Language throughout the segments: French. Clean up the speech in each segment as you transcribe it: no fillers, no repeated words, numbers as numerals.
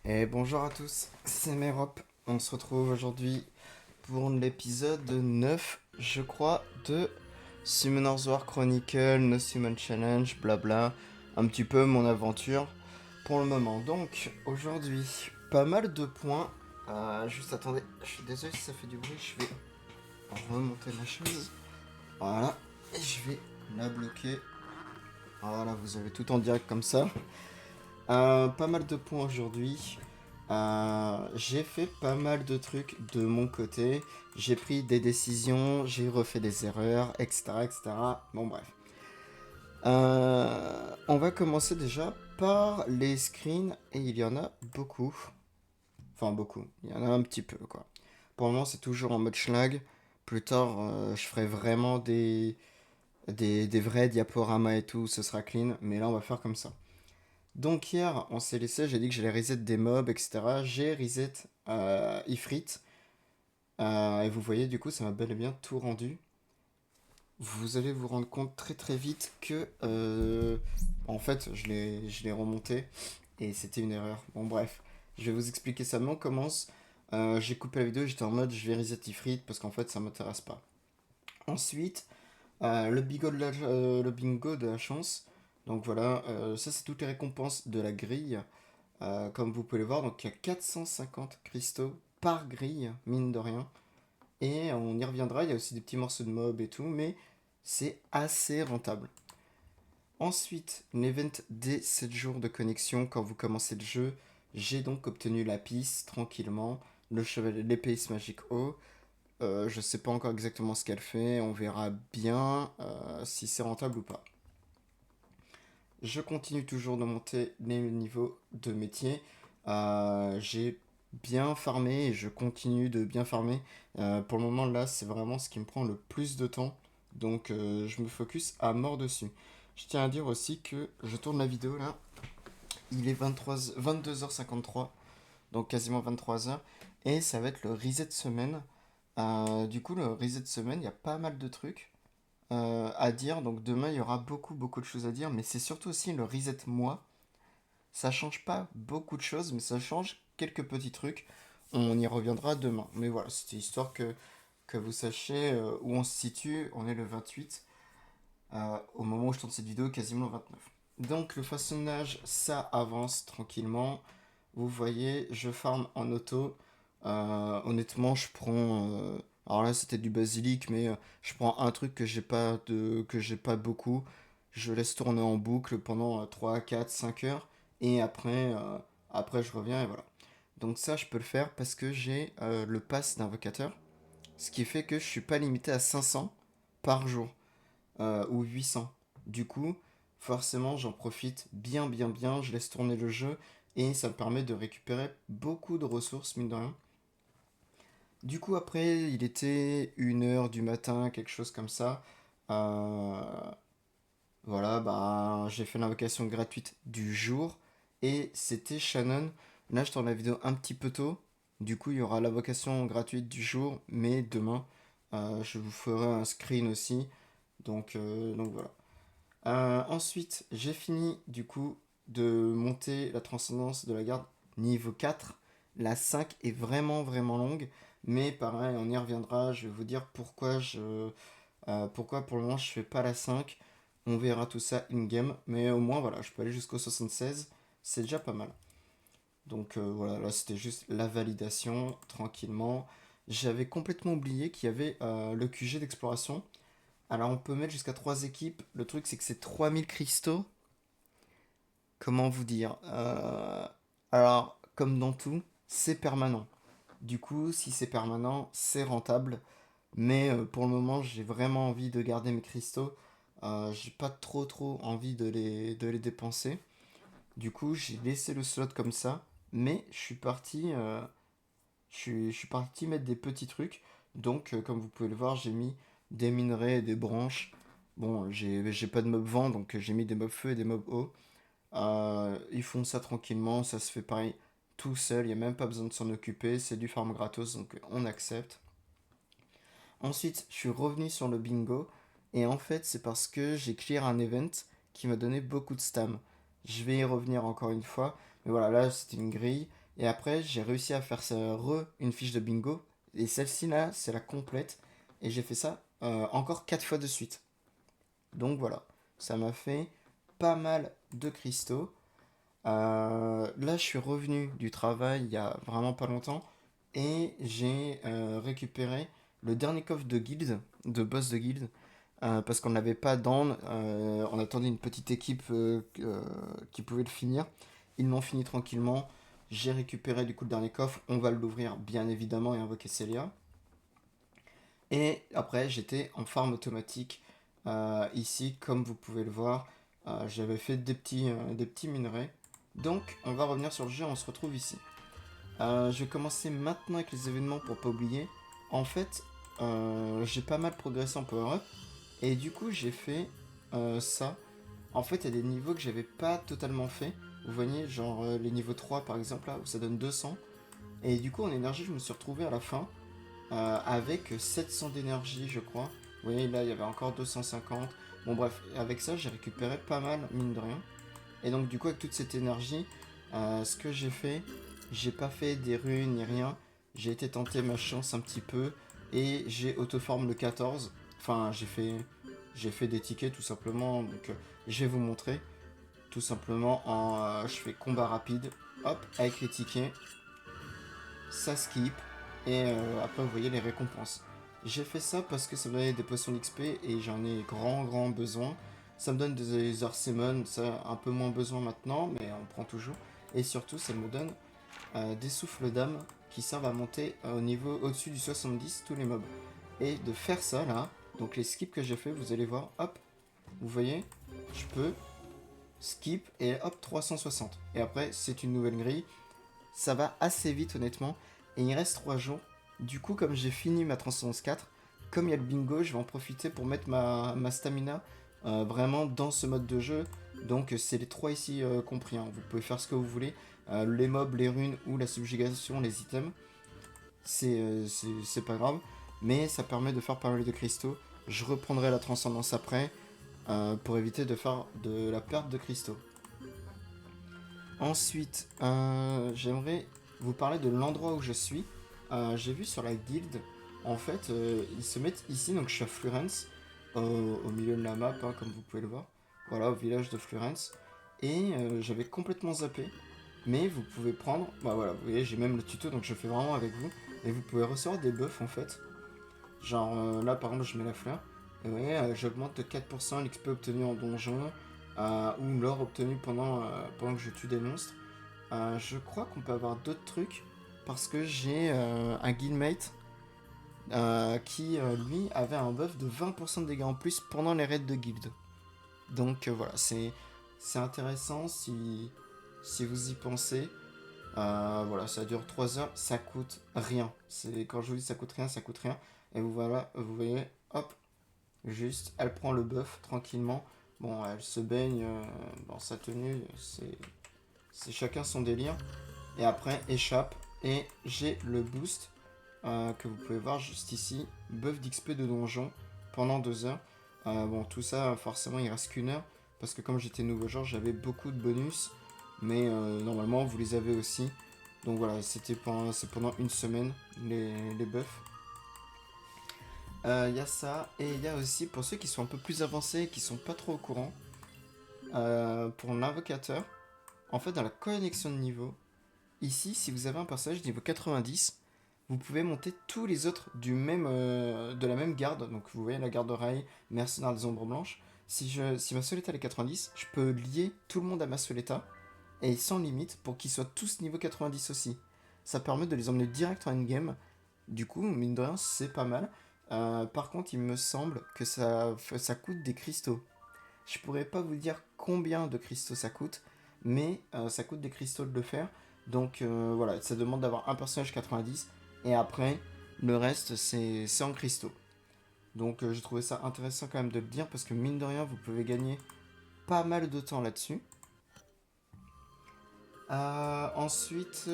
Et bonjour à tous, c'est Merop. On se retrouve aujourd'hui pour l'épisode 9, je crois, de Summoner's War Chronicle, No Summon Challenge, blabla. Un petit peu mon aventure pour le moment. Donc, aujourd'hui, pas mal de points. Juste attendez, je suis désolé si ça fait du bruit, je vais remonter ma chaise. Voilà, et je vais la bloquer. Voilà, vous avez tout en direct comme ça. Pas mal de points aujourd'hui. J'ai fait pas mal de trucs de mon côté. J'ai pris des décisions, j'ai refait des erreurs, etc. etc. Bon, bref. On va commencer déjà par les screens et il y en a beaucoup. Enfin, beaucoup. Il y en a un petit peu, quoi. Pour le moment, c'est toujours en mode schlag. Plus tard, je ferai vraiment des vrais diaporamas et tout. Ce sera clean. Mais là, on va faire comme ça. Donc hier, on s'est laissé, j'ai dit que j'allais reset des mobs, etc. J'ai reset Ifrit. Et vous voyez, du coup, ça m'a bel et bien tout rendu. Vous allez vous rendre compte très très vite que, en fait, je l'ai remonté et c'était une erreur. Bon, bref, je vais vous expliquer ça. Mais on commence. J'ai coupé la vidéo, j'étais en mode je vais reset Ifrit parce qu'en fait, ça m'intéresse pas. Ensuite, le bingo de la chance. Donc voilà, ça c'est toutes les récompenses de la grille. Comme vous pouvez le voir, donc il y a 450 cristaux par grille, mine de rien. Et on y reviendra, il y a aussi des petits morceaux de mob et tout, mais c'est assez rentable. Ensuite, l'event des 7 jours de connexion, quand vous commencez le jeu, j'ai donc obtenu la piste tranquillement, le chevalier l'épée magique haut. Je sais pas encore exactement ce qu'elle fait, on verra bien si c'est rentable ou pas. Je continue toujours de monter les niveaux de métier. J'ai bien farmé et je continue de bien farmer. Pour le moment, là, c'est vraiment ce qui me prend le plus de temps. Donc, je me focus à mort dessus. Je tiens à dire aussi que je tourne la vidéo là. Il est 22h53, donc quasiment 23h. Et ça va être le reset semaine. Du coup, le reset semaine, il y a pas mal de trucs à dire. Donc demain, il y aura beaucoup, beaucoup de choses à dire. Mais c'est surtout aussi le reset mois. Ça change pas beaucoup de choses, mais ça change quelques petits trucs. On y reviendra demain. Mais voilà, c'était histoire que vous sachiez où on se situe. On est le 28. Au moment où je tourne cette vidéo, quasiment le 29. Donc le façonnage, ça avance tranquillement. Vous voyez, je farm en auto. Honnêtement, je prends. Alors là, c'était du basilic, mais je prends un truc que j'ai pas beaucoup. Je laisse tourner en boucle pendant 3, 4, 5 heures. Et après, je reviens et voilà. Donc ça, je peux le faire parce que j'ai le pass d'invocateur. Ce qui fait que je suis pas limité à 500 par jour ou 800. Du coup, forcément, j'en profite bien, bien, bien. Je laisse tourner le jeu et ça me permet de récupérer beaucoup de ressources, mine de rien. Du coup, après, il était 1h du matin, quelque chose comme ça. Euh, voilà, bah, j'ai fait l'invocation gratuite du jour et c'était Shannon. Là, je tourne la vidéo un petit peu tôt. Du coup, il y aura l'invocation gratuite du jour, mais demain, je vous ferai un screen aussi. Donc voilà. Ensuite, j'ai fini du coup de monter la transcendance de la garde niveau 4. La 5 est vraiment vraiment longue, mais pareil, on y reviendra. Je vais vous dire pourquoi pour le moment je fais pas la 5. On verra tout ça in-game, mais au moins voilà, je peux aller jusqu'au 76, c'est déjà pas mal. Donc voilà, là c'était juste la validation, tranquillement. J'avais complètement oublié qu'il y avait le QG d'exploration. Alors on peut mettre jusqu'à 3 équipes. Le truc c'est que c'est 3000 cristaux. Comment vous dire Alors, comme dans tout, c'est permanent. Du coup, si c'est permanent, c'est rentable. Mais pour le moment, j'ai vraiment envie de garder mes cristaux. J'ai pas trop envie de les dépenser. Du coup, j'ai laissé le slot comme ça. Mais je suis parti mettre des petits trucs. Donc, comme vous pouvez le voir, j'ai mis des minerais et des branches. Bon, j'ai pas de mob vent, donc j'ai mis des mobs feu et des mobs eau. Ils font ça tranquillement, ça se fait pareil tout seul, il n'y a même pas besoin de s'en occuper, c'est du farm gratos, donc on accepte. Ensuite, je suis revenu sur le bingo, et en fait, c'est parce que j'ai clear un event qui m'a donné beaucoup de stam. Je vais y revenir encore une fois, mais voilà, là c'était une grille. Et après, j'ai réussi à faire une fiche de bingo. Et celle-ci là, c'est la complète. Et j'ai fait ça encore 4 fois de suite. Donc voilà, ça m'a fait pas mal de cristaux. Là, je suis revenu du travail il y a vraiment pas longtemps. Et j'ai récupéré le dernier coffre de guilde, de boss de guilde. Parce qu'on n'avait pas d'âne, on attendait une petite équipe qui pouvait le finir. Ils l'ont fini tranquillement. J'ai récupéré du coup le dernier coffre. On va l'ouvrir bien évidemment et invoquer Célia. Et après, j'étais en farm automatique. Ici, comme vous pouvez le voir, j'avais fait des petits minerais. Donc, on va revenir sur le jeu. On se retrouve ici. Je vais commencer maintenant avec les événements pour pas oublier. En fait, j'ai pas mal progressé en power-up. Et du coup, j'ai fait ça. En fait, il y a des niveaux que j'avais pas totalement fait. Vous voyez, genre les niveaux 3 par exemple, là où ça donne 200. Et du coup, en énergie, je me suis retrouvé à la fin avec 700 d'énergie, je crois. Vous voyez, là, il y avait encore 250. Bon, bref, avec ça, j'ai récupéré pas mal, mine de rien. Et donc, du coup, avec toute cette énergie, ce que j'ai pas fait des runes ni rien. J'ai été tenter ma chance un petit peu. Et j'ai auto-forme le 14. Enfin, j'ai fait des tickets tout simplement. Donc, je vais vous montrer. Tout simplement, je fais combat rapide. Hop, avec les tickets. Ça skip. Et après, vous voyez les récompenses. J'ai fait ça parce que ça me donnait des potions d'XP et j'en ai grand besoin. Ça me donne des Arcemon, ça un peu moins besoin maintenant, mais on prend toujours. Et surtout, ça me donne des souffles d'âme qui servent à monter au niveau au-dessus du 70 tous les mobs. Et de faire ça là, donc les skips que j'ai fait, vous allez voir, hop, vous voyez, je peux skip et hop 360. Et après, c'est une nouvelle grille. Ça va assez vite honnêtement. Et il reste 3 jours. Du coup, comme j'ai fini ma transcendance 4, comme il y a le bingo, je vais en profiter pour mettre ma stamina vraiment dans ce mode de jeu. Donc c'est les 3 ici compris. Hein. Vous pouvez faire ce que vous voulez. Les mobs, les runes ou la subjugation, les items. C'est pas grave. Mais ça permet de faire pas mal de cristaux. Je reprendrai la transcendance après pour éviter de faire de la perte de cristaux. Ensuite, j'aimerais vous parler de l'endroit où je suis. J'ai vu sur la guilde, en fait, ils se mettent ici, donc je suis à Florence, au milieu de la map, hein, comme vous pouvez le voir. Voilà, au village de Florence. Et j'avais complètement zappé. Mais vous pouvez prendre, bah voilà, vous voyez, j'ai même le tuto, donc je fais vraiment avec vous. Et vous pouvez recevoir des buffs en fait. Genre là, par exemple, je mets la fleur. Et vous voyez, j'augmente de 4% l'XP obtenu en donjon. Ou l'or obtenu pendant que je tue des monstres. Je crois qu'on peut avoir d'autres trucs parce que j'ai un guildmate qui lui avait un buff de 20% de dégâts en plus pendant les raids de guild. Donc voilà, c'est intéressant si vous y pensez. Voilà, ça dure 3 heures, ça coûte rien. Quand je vous dis ça coûte rien, ça coûte rien. Et voilà, vous voyez, hop, juste, elle prend le buff tranquillement. Bon, elle se baigne dans sa tenue, c'est chacun son délire. Et après, échappe. Et j'ai le boost que vous pouvez voir juste ici. Buff d'XP de donjon pendant 2 heures. Bon, tout ça, forcément, il reste qu'une heure. Parce que comme j'étais nouveau joueur, j'avais beaucoup de bonus. Mais normalement, vous les avez aussi. Donc voilà, c'est pendant une semaine, les buffs. Il y a ça. Et il y a aussi, pour ceux qui sont un peu plus avancés et qui sont pas trop au courant, pour l'invocateur, en fait, dans la connexion de niveau, ici, si vous avez un personnage niveau 90, vous pouvez monter tous les autres de la même garde. Donc vous voyez la garde oreille, mercenaire des ombres blanches. Si ma Soleta est 90, je peux lier tout le monde à ma Soleta et sans limite pour qu'ils soient tous niveau 90 aussi. Ça permet de les emmener direct en endgame. Du coup, mine de rien, c'est pas mal. Par contre, il me semble que ça coûte des cristaux. Je pourrais pas vous dire combien de cristaux ça coûte, mais ça coûte des cristaux de le faire. Donc voilà, ça demande d'avoir un personnage 90 et après le reste c'est en cristaux. Donc j'ai trouvé ça intéressant quand même de le dire parce que mine de rien vous pouvez gagner pas mal de temps là-dessus. Ensuite,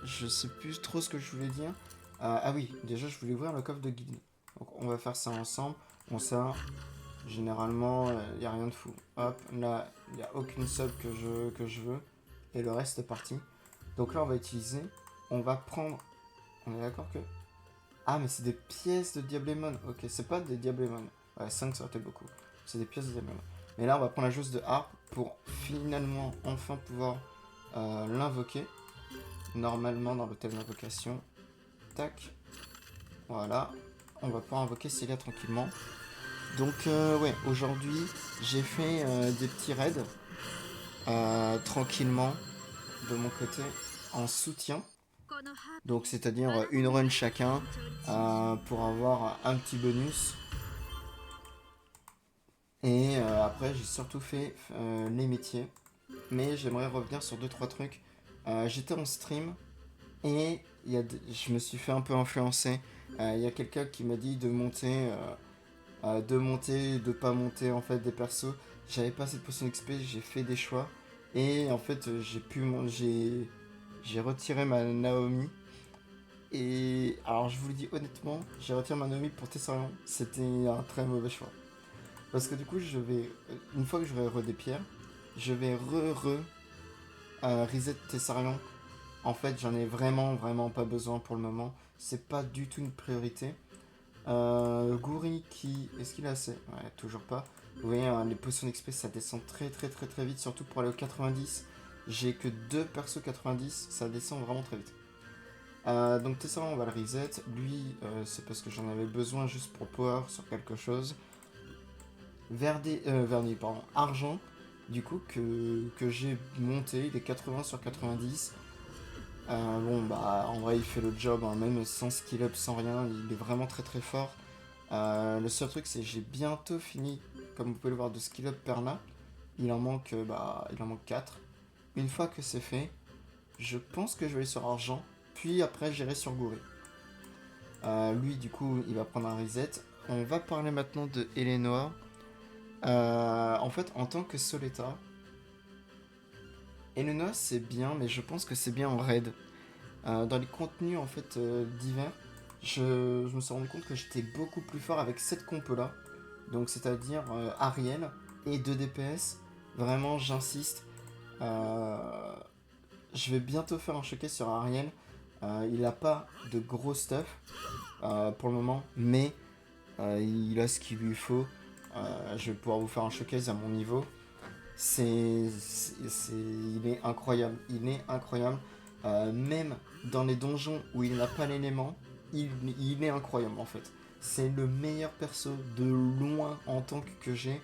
je sais plus trop ce que je voulais dire. Ah oui, déjà je voulais ouvrir le coffre de guide. Donc on va faire ça ensemble. Bon ça, généralement, il n'y a rien de fou. Hop, là, il n'y a aucune sub que je veux. Et le reste est parti. Donc là, on va utiliser, on va prendre, on est d'accord que... Ah, mais c'est des pièces de Diablemon. Ok, c'est pas des Diablemon. Ouais, 5 ça aurait été beaucoup. C'est des pièces de Diablemon. Mais là, on va prendre la joueuse de harpe pour finalement enfin pouvoir l'invoquer. Normalement, dans l'hôtel d'invocation. Tac. Voilà. On va pouvoir invoquer Célia tranquillement. Donc, ouais, aujourd'hui, j'ai fait des petits raids. Tranquillement, de mon côté, en soutien. Donc, c'est-à-dire une run chacun pour avoir un petit bonus. Et après, j'ai surtout fait les métiers. Mais j'aimerais revenir sur 2-3 trucs. J'étais en stream et je me suis fait un peu influencer. Il y a quelqu'un qui m'a dit de monter, de pas monter en fait des persos. J'avais pas cette potion XP, j'ai fait des choix. Et en fait, j'ai retiré ma Naomi. Et alors, je vous le dis honnêtement, j'ai retiré ma Naomi pour Tessarion. C'était un très mauvais choix. Parce que du coup, une fois que j'aurai re des pierres, je vais reset Tessarion. En fait, j'en ai vraiment pas besoin pour le moment. C'est pas du tout une priorité. Gouri qui... Est-ce qu'il a assez? Ouais, toujours pas. Vous voyez, les potions d'XP ça descend très vite, surtout pour aller au 90. J'ai que 2 persos 90, ça descend vraiment très vite. Donc Tessarion, on va le reset. Lui, c'est parce que j'en avais besoin juste pour power sur quelque chose. Verdi, pardon, argent, du coup, que j'ai monté, il est 80 sur 90. Bon, bah, en vrai, il fait le job, hein, même sans skill up, sans rien, il est vraiment très fort. Le seul truc, c'est que j'ai bientôt fini, comme vous pouvez le voir, de skill up Perna. Il en manque 4. Une fois que c'est fait, je pense que je vais aller sur argent, puis après, j'irai sur Gouré. Lui, du coup, il va prendre un reset. On va parler maintenant de Eleanor. En fait, en tant que Soleta, Elena c'est bien, mais je pense que c'est bien en raid. Dans les contenus en fait divers, je me suis rendu compte que j'étais beaucoup plus fort avec cette compo là. Donc c'est-à-dire Ariel et 2 DPS. Vraiment, j'insiste. Euh, je vais bientôt faire un showcase sur Ariel. Il n'a pas de gros stuff pour le moment, mais il a ce qu'il lui faut. Je vais pouvoir vous faire un showcase à mon niveau. Il est incroyable. Il est incroyable. Même dans les donjons où il n'a pas l'élément, il est incroyable en fait. C'est le meilleur perso de loin en tant que j'ai.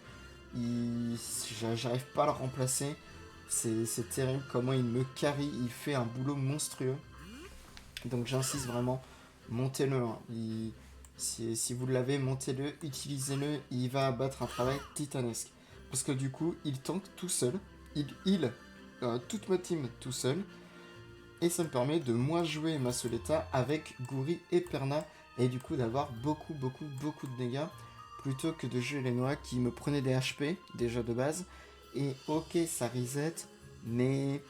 J'arrive pas à le remplacer. C'est terrible comment il me carry. Il fait un boulot monstrueux. Donc j'insiste vraiment, montez-le. Hein. Si vous l'avez, montez-le, utilisez-le. Il va abattre un travail titanesque. Parce que du coup, il tank tout seul. Il toute ma team tout seul. Et ça me permet de moins jouer ma Soleta avec Gouri et Perna. Et du coup d'avoir beaucoup de dégâts. Plutôt que de jouer les noix qui me prenaient des HP déjà de base. Et ok, ça reset. Mais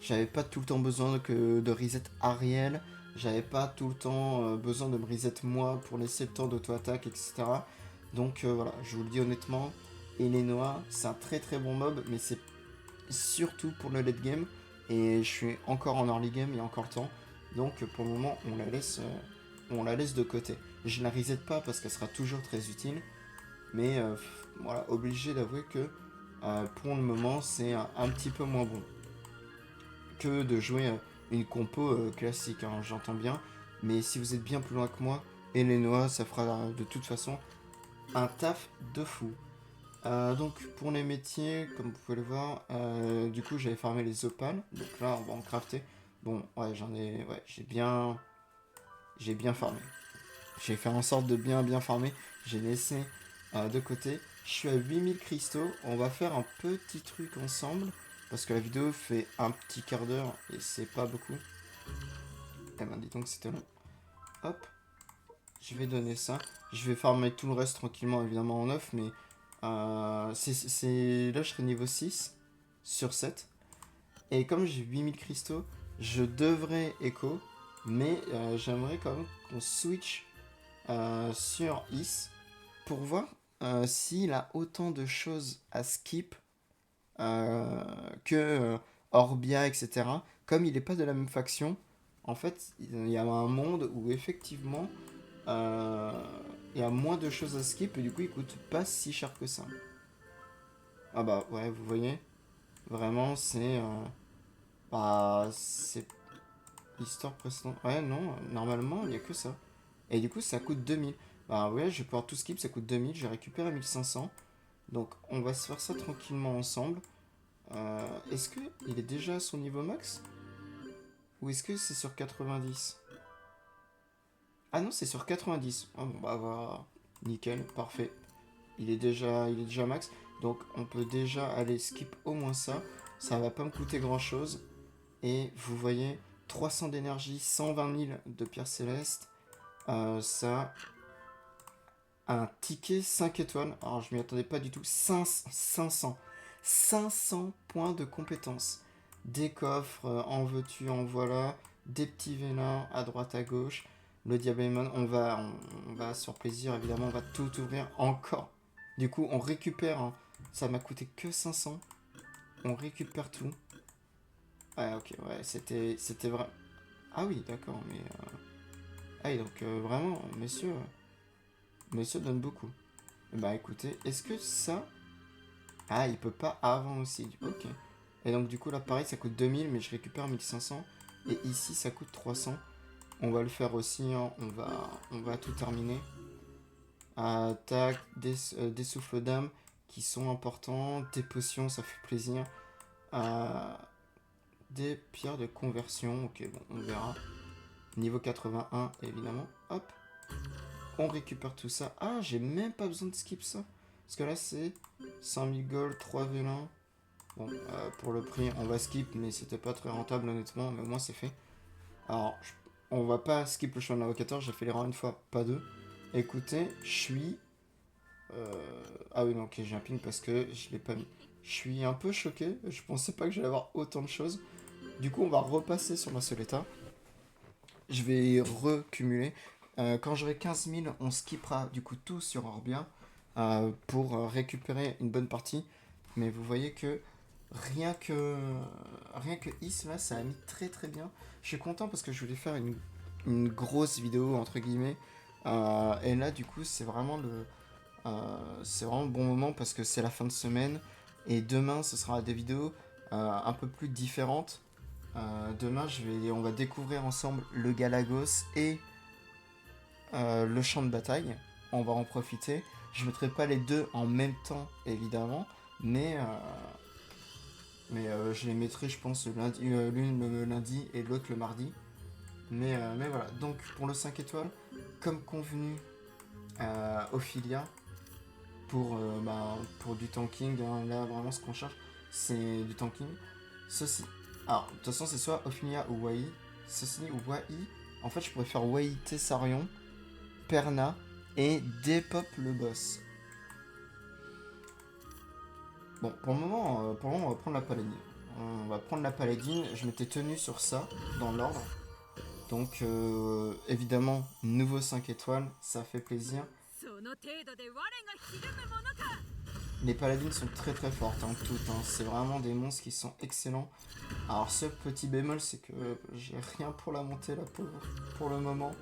j'avais pas tout le temps besoin de reset Ariel. J'avais pas tout le temps besoin de me reset moi pour laisser le temps d'auto-attaque, etc. Donc voilà, je vous le dis honnêtement, Elenoa, c'est un très bon mob, mais c'est surtout pour le late game. Et je suis encore en early game, il y a encore le temps. Donc pour le moment, on la laisse de côté. Je la reset pas parce qu'elle sera toujours très utile. Mais voilà, obligé d'avouer que pour le moment, c'est un petit peu moins bon que de jouer une compo classique, hein, j'entends bien. Mais si vous êtes bien plus loin que moi, Elenoa, ça fera de toute façon un taf de fou. Donc pour les métiers, comme vous pouvez le voir, du coup j'avais farmé les opales. Donc là on va en crafter. Bon ouais j'ai bien farmé. J'ai fait en sorte de bien farmer. J'ai laissé de côté. Je suis à 8000 cristaux. On va faire un petit truc ensemble. Parce que la vidéo fait un petit quart d'heure et c'est pas beaucoup. Eh ben dis donc c'était long. Hop. Je vais donner ça. Je vais farmer tout le reste tranquillement évidemment en off. Mais là je serai niveau 6 sur 7. Et comme j'ai 8000 cristaux, je devrais écho. Mais j'aimerais quand même qu'on switch sur Is pour voir s'il a autant de choses à skip que Orbia, etc. comme il est pas de la même faction, en fait, il y a un monde où effectivement, euh, il y a moins de choses à skip et du coup, il coûte pas si cher que ça. Ah bah ouais, vous voyez, vraiment, c'est l'histoire précédente. Ouais, non, normalement, il y a que ça. Et du coup, ça coûte 2000. Bah ouais, je vais pouvoir tout skip, ça coûte 2000, j'ai récupéré 1500. Donc, on va se faire ça tranquillement ensemble. Est-ce que il est déjà à son niveau max? Ou est-ce que c'est sur 90? Ah non, c'est sur 90. Ah bon, bah voilà. Nickel, parfait. Il est déjà max. Donc, on peut déjà aller skip au moins ça. Ça va pas me coûter grand-chose. Et vous voyez, 300 d'énergie, 120 000 de pierres célestes. Ça, un ticket 5 étoiles. Alors, je m'y attendais pas du tout. 500 points de compétences. Des coffres, en veux-tu, en voilà. Des petits vélins à droite, à gauche. Le Diablemon, on va se faire plaisir, évidemment. On va tout ouvrir encore. Du coup, on récupère, hein. Ça m'a coûté que 500. On récupère tout. Ah, ok, ouais, c'était vrai. Ah oui, d'accord, mais. Ah, et donc, vraiment, monsieur donne beaucoup. Bah écoutez, est-ce que ça... Ah, il peut pas avant aussi. Ok. Et donc du coup là pareil ça coûte 2000 mais je récupère 1500. Et ici ça coûte 300. On va le faire aussi, hein. On va tout terminer. Tac, des souffles d'âme qui sont importants. Des potions, ça fait plaisir. Euh, des pierres de conversion. Ok, bon, on verra. Niveau 81, évidemment. Hop. On récupère tout ça. Ah, j'ai même pas besoin de skip ça. Parce que là, c'est 5000 gold, 3 vélins. Bon, pour le prix, on va skip, mais c'était pas très rentable, honnêtement. Mais au moins, c'est fait. Alors, on va pas skip le chemin de l'invocateur. J'ai fait l'erreur une fois, pas deux. Écoutez, je suis. Ah oui, non, ok, j'ai un ping parce que je l'ai pas mis. Je suis un peu choqué. Je pensais pas que j'allais avoir autant de choses. Du coup, on va repasser sur ma Soleta. Je vais recumuler. Quand j'aurai 15 000, on skippera du coup tout sur Orbia pour récupérer une bonne partie. Mais vous voyez que rien que rien que Is là, ça a mis très très bien. Je suis content parce que je voulais faire une grosse vidéo entre guillemets. Et là du coup c'est vraiment le bon moment parce que c'est la fin de semaine et demain ce sera des vidéos un peu plus différentes. Demain, on va découvrir ensemble le Galagos et le champ de bataille. On va en profiter. Je ne mettrai pas les deux en même temps, évidemment, mais, je les mettrai, je pense, l'une le lundi et l'autre le mardi. Mais voilà, donc pour le 5 étoiles, comme convenu, Ophilia, pour du tanking, hein, là vraiment ce qu'on cherche, c'est du tanking. Ceci. Alors, de toute façon, c'est soit Ophilia ou Wai. Ceci ou Wai. En fait, je pourrais faire Wai Tessarion, Perna et Depop le boss. Bon, pour le moment, on va prendre la paladine. On va prendre la paladine. Je m'étais tenu sur ça, dans l'ordre. Donc, évidemment, nouveau 5 étoiles, ça fait plaisir. Les paladines sont très très fortes, hein, toutes. Hein. C'est vraiment des monstres qui sont excellents. Alors, ce petit bémol, c'est que j'ai rien pour la monter là pour le moment.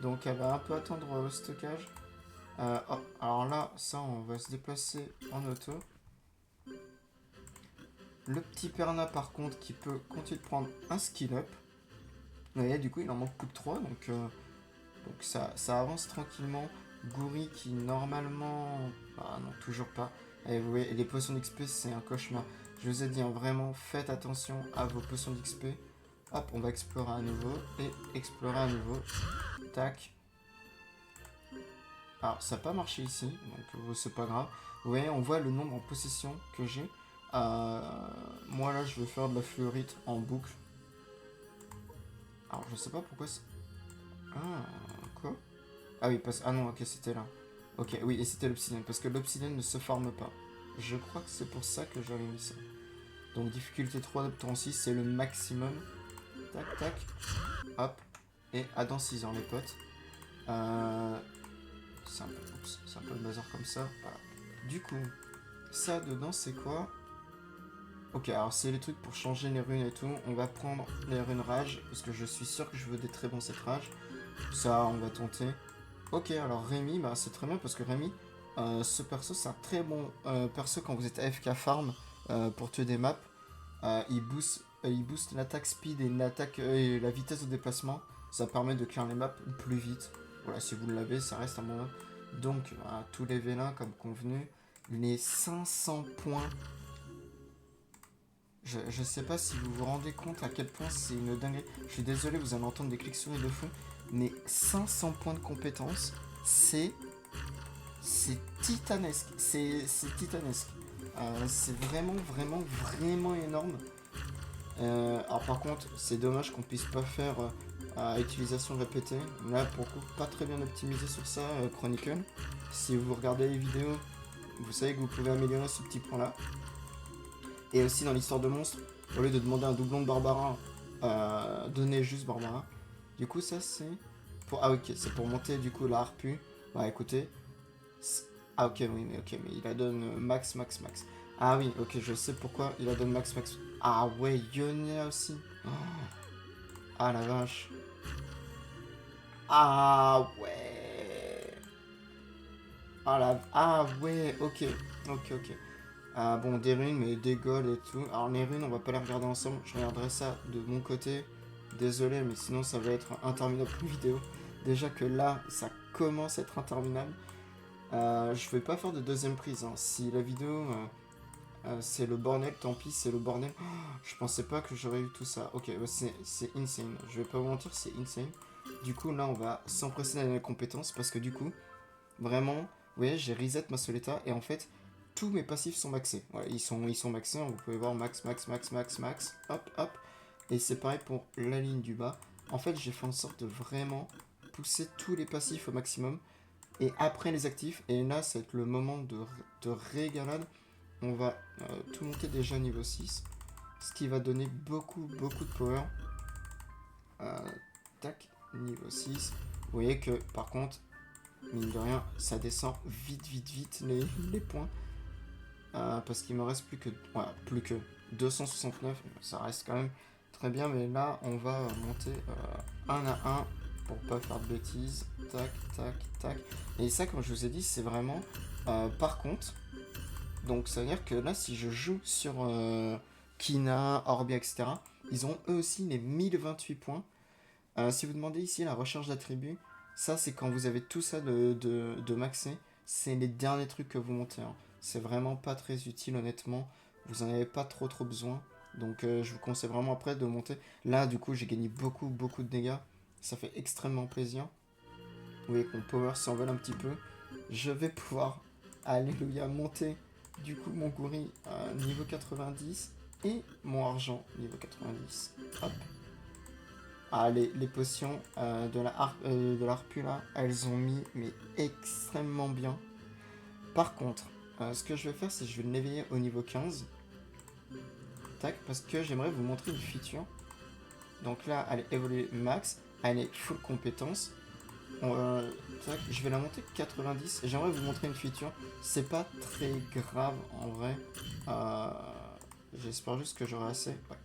Donc, elle va un peu attendre le stockage. Oh, alors là, ça, on va se déplacer en auto. Le petit Perna, par contre, qui peut continuer de prendre un skill up. Vous voyez, du coup, il en manque plus que 3. Donc ça avance tranquillement. Gouri qui, normalement... Ah non, toujours pas. Et vous voyez, les potions d'XP, c'est un cauchemar. Je vous ai dit, hein, vraiment, faites attention à vos potions d'XP. Hop, on va explorer à nouveau. Et explorer à nouveau. Tac. Alors, ça n'a pas marché ici, donc c'est pas grave. Vous voyez, on voit le nombre en possession que j'ai. Moi, là, je vais faire de la fluorite en boucle. Alors, je sais pas pourquoi c'est... Ah, quoi? Ah oui, ah non, ok, c'était là. Ok, oui, et c'était l'obsidienne, parce que l'obsidienne ne se forme pas. Je crois que c'est pour ça que j'avais mis ça. Donc, difficulté 3 d'Opteron 6, c'est le maximum. Tac, tac. Hop. Et à dans 6 ans, les potes. C'est un peu le bazar comme ça. Voilà. Du coup, ça dedans, c'est quoi? Ok, alors c'est les trucs pour changer les runes et tout. On va prendre les runes rage, parce que je suis sûr que je veux des très bons set rage. Ça, on va tenter. Ok, alors Rémi, bah, c'est très bien, parce que Rémi, ce perso, c'est un très bon perso quand vous êtes AFK farm pour tuer des maps. Il booste l'attaque speed et l'attaque et la vitesse de déplacement. Ça permet de clear les maps plus vite. Voilà, si vous l'avez, ça reste un bon. Donc, à tous les vélins, comme convenu, les 500 points. Je sais pas si vous vous rendez compte à quel point c'est une dinguerie. Je suis désolé, vous allez entendre des clics souris de fou. Mais 500 points de compétence, c'est titanesque. C'est titanesque. C'est vraiment, vraiment, vraiment énorme. Alors par contre, c'est dommage qu'on puisse pas faire à utilisation répétée. Là, pour le coup, pas très bien optimisé sur ça, Chronicle. Si vous regardez les vidéos, vous savez que vous pouvez améliorer ce petit point-là. Et aussi dans l'histoire de monstres, au lieu de demander un doublon de Barbara, donnez juste Barbara. Du coup, ça c'est pour... Ah ok, c'est pour monter du coup la harpue. Bah écoutez... Ah ok, oui, mais il la donne max, max, max. Ah oui, ok, je sais pourquoi il la donne max, max. Ah ouais, Ionia aussi. Oh. Ah la vache. Ah ouais. Ah ouais, ok, ok, ok. Ah bon, des runes, mais des golds et tout. Alors les runes, on va pas les regarder ensemble. Je regarderai ça de mon côté. Désolé, mais sinon ça va être interminable comme vidéo. Déjà que là, ça commence à être interminable. Je vais pas faire de deuxième prise, hein. Si la vidéo c'est le bordel, tant pis, c'est le bordel. Oh, je pensais pas que j'aurais eu tout ça. Ok, bah, c'est insane. Je vais pas vous mentir, c'est insane. Du coup, là, on va s'empresser dans les compétences parce que du coup, vraiment, vous voyez, j'ai reset ma Soleta et en fait, tous mes passifs sont maxés. Voilà, ils sont maxés, hein. Vous pouvez voir max, max, max, max, max. Hop, hop. Et c'est pareil pour la ligne du bas. En fait, j'ai fait en sorte de vraiment pousser tous les passifs au maximum. Et après les actifs, et là, ça va être le moment de régalade. On va tout monter déjà niveau 6. Ce qui va donner beaucoup, beaucoup de power. Euh, tac, niveau 6. Vous voyez que, par contre, mine de rien, ça descend vite, vite, vite les points. Parce qu'il me reste voilà, plus que 269. Ça reste quand même très bien. Mais là, on va monter un à un pour pas faire de bêtises. Tac, tac, tac. Et ça, comme je vous ai dit, c'est vraiment... par contre, donc ça veut dire que là, si je joue sur Kina, Orbia, etc., ils ont eux aussi les 1028 points. Si vous demandez ici la recherche d'attributs, ça c'est quand vous avez tout ça de maxé. C'est les derniers trucs que vous montez, hein. C'est vraiment pas très utile honnêtement. Vous en avez pas trop besoin. Donc je vous conseille vraiment après de monter. Là du coup j'ai gagné beaucoup beaucoup de dégâts. Ça fait extrêmement plaisir. Vous voyez que mon power s'envole un petit peu. Je vais pouvoir, alléluia, monter du coup mon gorille à niveau 90 et mon argent niveau 90. Hop. Ah, les potions de l'harpue là, elles ont mis mais extrêmement bien. Par contre, ce que je vais faire, c'est que je vais l'éveiller au niveau 15. Tac, parce que j'aimerais vous montrer une feature. Donc là, elle est évoluée max, elle est full compétence. Tac, je vais la monter 90 et j'aimerais vous montrer une feature. C'est pas très grave en vrai. Euh, J'espère juste que j'aurai assez. Ouais.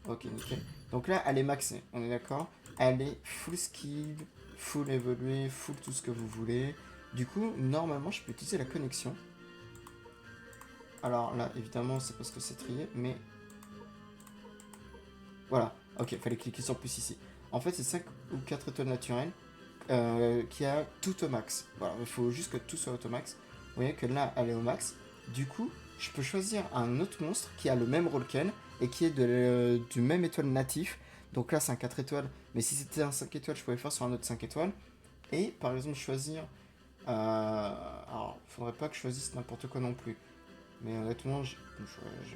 Ok, nickel. Donc là, elle est maxée, on est d'accord. Elle est full skill, full évoluée, full tout ce que vous voulez. Du coup, normalement, je peux utiliser la connexion. Alors là, évidemment, c'est parce que c'est trié, mais... Voilà. Ok, fallait cliquer sur plus ici. En fait, c'est 5 ou 4 étoiles naturelles qui a tout au max. Voilà, il faut juste que tout soit au max. Vous voyez que là, elle est au max. Du coup, je peux choisir un autre monstre qui a le même rôle qu'elle et qui est du même étoile natif. Donc là, c'est un 4 étoiles. Mais si c'était un 5 étoiles, je pouvais faire sur un autre 5 étoiles. Et par exemple, choisir... alors, il faudrait pas que je choisisse n'importe quoi non plus. Mais honnêtement, j'ai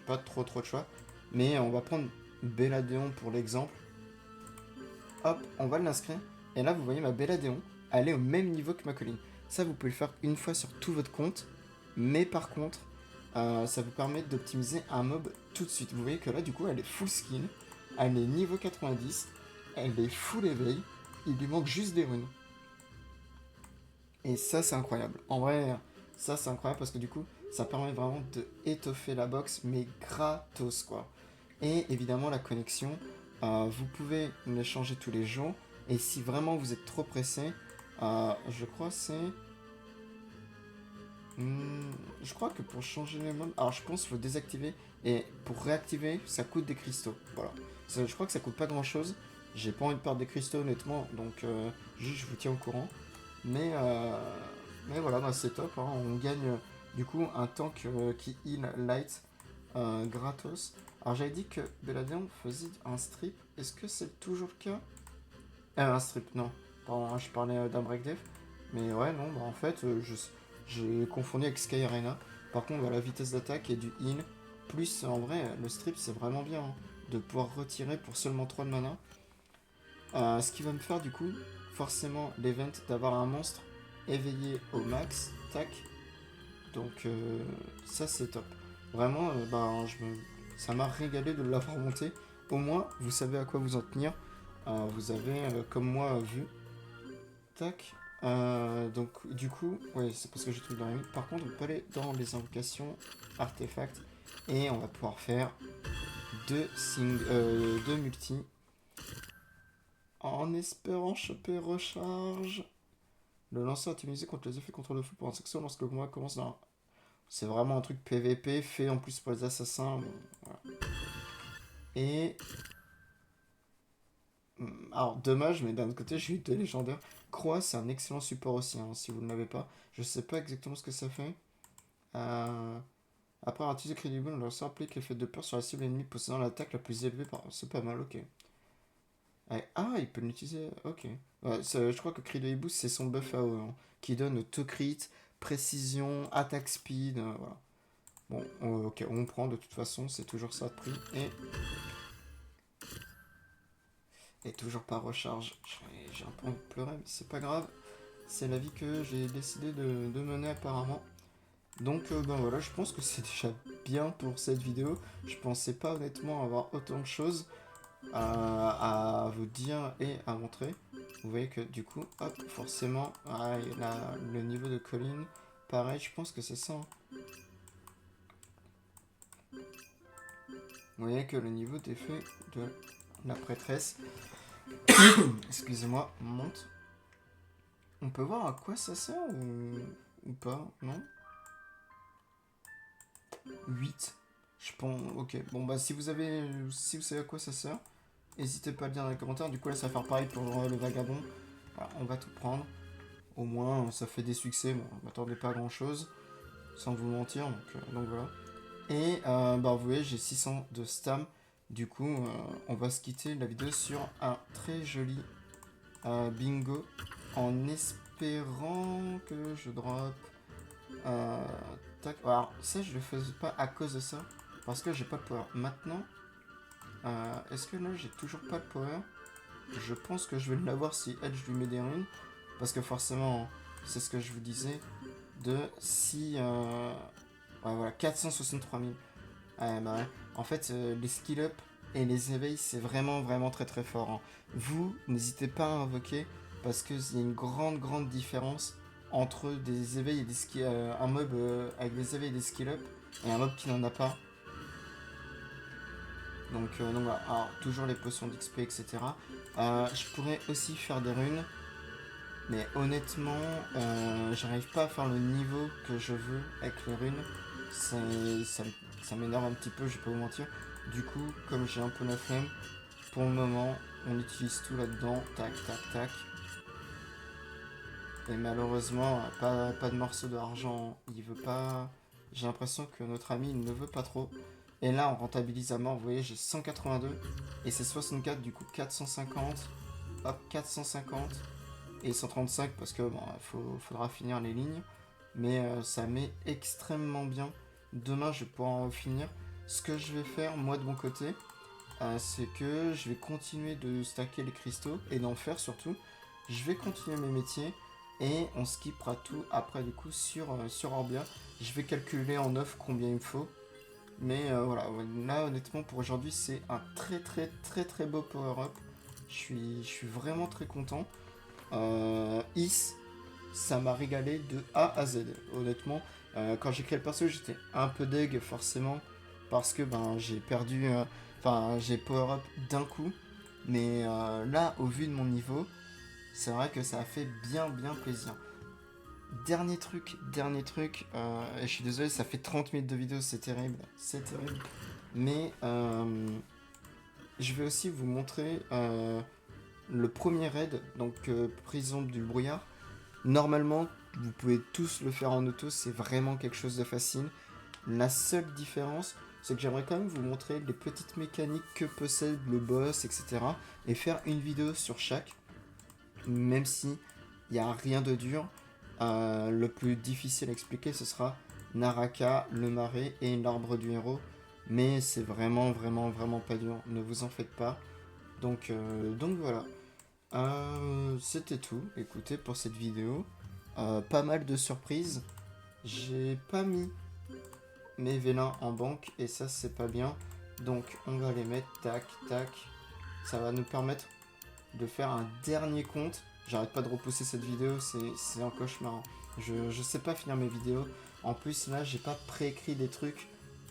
pas trop de choix. Mais on va prendre Belladéon pour l'exemple. Hop, on va l'inscrire. Et là, vous voyez ma Belladéon, elle est au même niveau que ma colline. Ça, vous pouvez le faire une fois sur tout votre compte. Mais par contre, ça vous permet d'optimiser un mob tout de suite. Vous voyez que là, du coup, elle est full skill. Elle est niveau 90. Elle est full éveil. Il lui manque juste des runes. Et ça, c'est incroyable. En vrai, ça, c'est incroyable parce que du coup, ça permet vraiment de étoffer la box, mais gratos quoi. Et évidemment la connexion, vous pouvez l'échanger tous les jours. Et si vraiment vous êtes trop pressé, je crois c'est... je crois que pour changer les modes... Alors je pense qu'il faut désactiver. Et pour réactiver, ça coûte des cristaux. Voilà. Je crois que ça coûte pas grand chose. J'ai pas envie de perdre des cristaux honnêtement. Donc juste je vous tiens au courant. Mais, euh, mais voilà, bah, c'est top. Hein. On gagne du coup un tank qui heal light gratos. Alors j'avais dit que Belladeon faisait un strip. Est-ce que c'est toujours le cas? Un strip, non. Pardon, hein, je parlais d'un break def. Mais ouais, non, bah en fait, j'ai confondu avec Sky Arena. Par contre, bah, la vitesse d'attaque et du heal. Plus, en vrai, le strip, c'est vraiment bien. Hein, de pouvoir retirer pour seulement 3 de mana. Ce qui va me faire, du coup, forcément, l'event d'avoir un monstre éveillé au max. Tac. Donc, ça, c'est top. Vraiment, bah, ça m'a régalé de l'avoir monté. Au moins, vous savez à quoi vous en tenir. Vous avez, comme moi, vu. Tac. Donc, du coup, ouais, c'est parce que j'ai trouvé dans la limite. Par contre, on peut aller dans les invocations, artefacts, et on va pouvoir faire deux multi. En espérant choper recharge. Le lanceur est optimisé contre les effets contre le feu pour un section lorsque le combat commence dans... C'est vraiment un truc PVP fait en plus pour les assassins. Bon, voilà. Et alors, dommage, mais d'un autre côté, j'ai eu deux légendaires. Croix, c'est un excellent support aussi, hein, si vous ne l'avez pas. Je sais pas exactement ce que ça fait. Euh, Après avoir utilisé Crédible, le lanceur applique l'effet de peur sur la cible ennemie possédant l'attaque la plus élevée. C'est pas mal, ok. Ah, il peut l'utiliser, ok. Ouais, je crois que Cri de Hibou, c'est son buff AOE, hein, qui donne auto-crit, précision, attaque speed, voilà. Bon, ok, on prend de toute façon, c'est toujours ça de prix. Et toujours pas recharge. J'ai un peu envie de pleurer, mais c'est pas grave. C'est la vie que j'ai décidé de mener apparemment. Donc ben voilà, je pense que c'est déjà bien pour cette vidéo. Je pensais pas honnêtement avoir autant de choses à vous dire et à montrer. Vous voyez que du coup, hop, forcément, le niveau de colline, pareil, je pense que c'est ça. Hein. Vous voyez que le niveau d'effet de la prêtresse, excusez-moi, monte. On peut voir à quoi ça sert ou pas, non? 8. Je pense. Ok. Bon bah si vous savez à quoi ça sert, n'hésitez pas à le dire dans les commentaires. Du coup là ça va faire pareil pour le vagabond. Voilà, on va tout prendre. Au moins ça fait des succès. Bon, on m'attendait pas à grand chose. Sans vous mentir. Donc voilà. Et bah vous voyez j'ai 600 de stam. Du coup on va se quitter la vidéo sur un très joli bingo. En espérant que je drop. Euh, Tac. Alors, ça, je le faisais pas à cause de ça. Parce que j'ai pas de power. Maintenant, est-ce que là, j'ai toujours pas de power? Je pense que je vais l'avoir si Edge lui met des runes. Parce que forcément, c'est ce que je vous disais. De si. Ouais, voilà, 463 000. Bah ouais. En fait, les skill up et les éveils, c'est vraiment, vraiment très, très fort. Hein. Vous, n'hésitez pas à invoquer. Parce qu'il y a une grande, grande différence entre des éveils et des skill un mob avec des éveils et des skill up et un mob qui n'en a pas. Donc voilà, alors toujours les potions d'XP, etc. Je pourrais aussi faire des runes, mais honnêtement, j'arrive pas à faire le niveau que je veux avec les runes. Ça m'énerve un petit peu, je vais pas vous mentir. Du coup, comme j'ai un peu la flemme, pour le moment, on utilise tout là-dedans, tac, tac, tac. Et malheureusement, pas de morceau d'argent. Il veut pas. J'ai l'impression que notre ami il ne veut pas trop. Et là, on rentabilise à mort. Vous voyez, j'ai 182 et c'est 64, du coup 450. Hop, 450 et 135 parce que bon, faudra finir les lignes. Mais ça met extrêmement bien. Demain, je vais pouvoir en finir. Ce que je vais faire, moi de mon côté, c'est que je vais continuer de stacker les cristaux et d'en faire surtout. Je vais continuer mes métiers et on skippera tout après du coup sur Orbia. Je vais calculer en off combien il me faut. Mais voilà, là honnêtement pour aujourd'hui c'est un très très très très beau power up. Je suis vraiment très content. Is, ça m'a régalé de A à Z. Honnêtement, Quand j'ai créé le perso, j'étais un peu deg forcément parce que ben j'ai perdu, enfin j'ai power up d'un coup. Mais là, au vu de mon niveau, c'est vrai que ça a fait bien plaisir. Dernier truc, et je suis désolé, ça fait 30 minutes de vidéo, c'est terrible. Mais je vais aussi vous montrer le premier raid, donc prison du brouillard. Normalement, vous pouvez tous le faire en auto, c'est vraiment quelque chose de facile. La seule différence, c'est que j'aimerais quand même vous montrer les petites mécaniques que possède le boss, etc. Et faire une vidéo sur chaque, même si il n'y a rien de dur. Le plus difficile à expliquer, ce sera Naraka, le marais et l'arbre du héros. Mais c'est vraiment pas dur, ne vous en faites pas. Donc voilà. C'était tout, écoutez, pour cette vidéo. Pas mal de surprises. J'ai pas mis mes vélins en banque et ça c'est pas bien. Donc on va les mettre, tac, tac. Ça va nous permettre de faire un dernier compte. J'arrête pas de repousser cette vidéo, c'est un cauchemar. Je sais pas finir mes vidéos. En plus là j'ai pas préécrit des trucs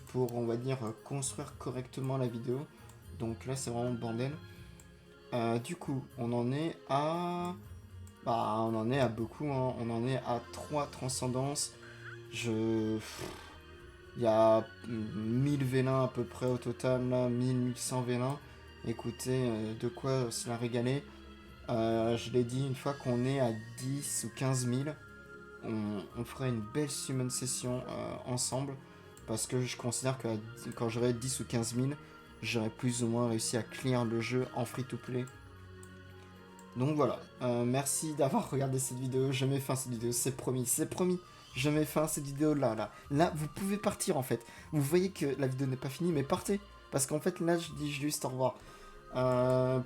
pour on va dire construire correctement la vidéo. Donc là c'est vraiment le bordel. Du coup on en est à... Bah on en est à beaucoup, hein. On en est à 3 transcendances. Je... Il y a 1000 vélins à peu près au total, là, 1100 vélins. Écoutez, de quoi se la régaler. Je l'ai dit, une fois qu'on est à 10 ou 15 000, on ferait une belle summon session ensemble. Parce que je considère que quand j'aurai 10 ou 15 000, j'aurai plus ou moins réussi à clear le jeu en free-to-play. Donc voilà, merci d'avoir regardé cette vidéo, je mets fin à cette vidéo, c'est promis, je mets fin à cette vidéo là, vous pouvez partir en fait, vous voyez que la vidéo n'est pas finie, mais partez, parce qu'en fait là je dis juste au revoir.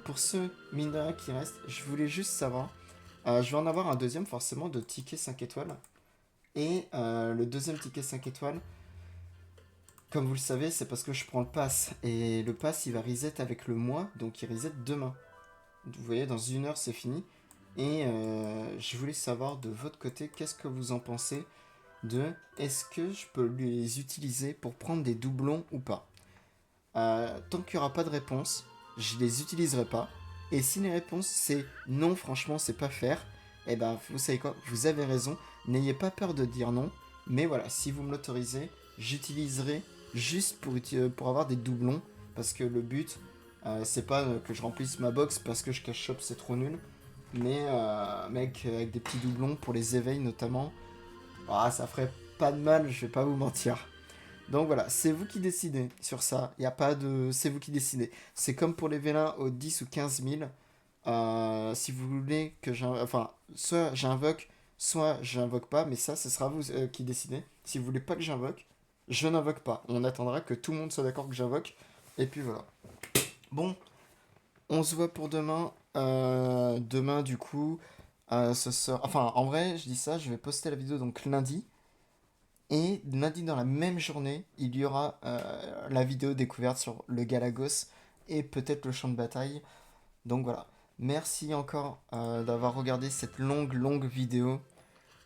Pour ceux, mine de rien, qui restent, je voulais juste savoir, je vais en avoir un deuxième forcément de ticket 5 étoiles, et le deuxième ticket 5 étoiles, comme vous le savez, c'est parce que je prends le pass, et le pass il va reset avec le mois, donc il reset demain. Vous voyez, dans 1 heure, c'est fini. Et je voulais savoir de votre côté, qu'est-ce que vous en pensez de est-ce que je peux les utiliser pour prendre des doublons ou pas. Tant qu'il n'y aura pas de réponse, je les utiliserai pas. Et si les réponses c'est non, franchement, c'est pas faire, eh ben, vous savez quoi, vous avez raison. N'ayez pas peur de dire non. Mais voilà, si vous me l'autorisez, j'utiliserai juste pour avoir des doublons. Parce que le but, c'est pas que je remplisse ma box parce que je cache shop, c'est trop nul. Mais mec, avec des petits doublons pour les éveils notamment, ah, ça ferait pas de mal, je vais pas vous mentir. Donc voilà, c'est vous qui décidez sur ça. Il n'y a pas de... C'est vous qui décidez. C'est comme pour les vélins aux 10 ou 15 000. Si vous voulez que j'invoque... Enfin, soit j'invoque, soit j'invoque pas. Mais ça, ce sera vous qui décidez. Si vous voulez pas que j'invoque, je n'invoque pas. On attendra que tout le monde soit d'accord que j'invoque. Et puis voilà. Bon, on se voit pour demain. Demain, du coup, ce sera... Enfin, en vrai, je dis ça, je vais poster la vidéo donc lundi. Et lundi dans la même journée, il y aura la vidéo découverte sur le Galagos et peut-être le champ de bataille. Donc voilà. Merci encore d'avoir regardé cette longue vidéo.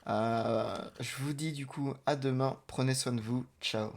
Je vous dis du coup à demain. Prenez soin de vous. Ciao.